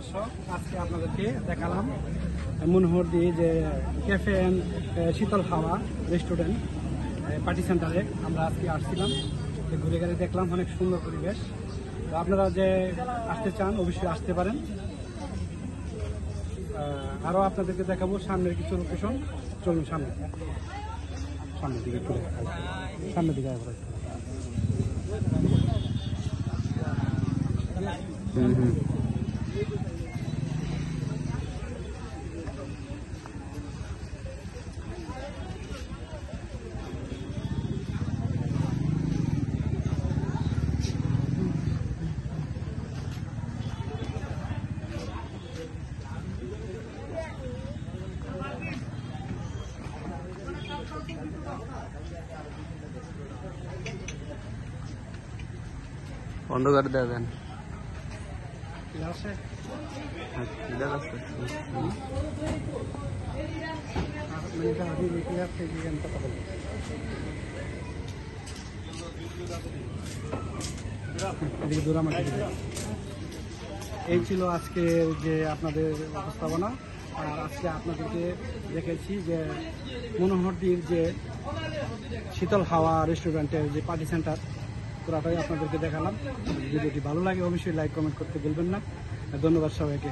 দর্শক, আজকে আপনাদেরকে দেখালাম মনোহরদী যে ক্যাফে অ্যান্ড শীতল হাওয়া রেস্টুরেন্ট পার্টি সেন্টারে আমরা আজকে আসছিলাম। ঘুরে ঘুরে দেখলাম অনেক সুন্দর পরিবেশ। তো আপনারা যে আসতে চান অবশ্যই আসতে পারেন। আরও আপনাদেরকে দেখাবো সামনের কিছু লোকেশন। চলুন সামনের দিকে একটু দেখাবো, সামনের দিকে একবার বন্ধ করে দেবেন। এই ছিল আজকে যে আপনাদের উপস্থাপনা। আর আজকে আপনাদেরকে দেখেছি যে মনোহরদীর যে শীতল হাওয়া রেস্টুরেন্টের যে পার্টি সেন্টার, পুরাটাই আপনাদেরকে দেখালাম। ভিডিওটি ভালো লাগে অবশ্যই লাইক কমেন্ট করতে ভুলবেন না। ধন্যবাদ সবাইকে।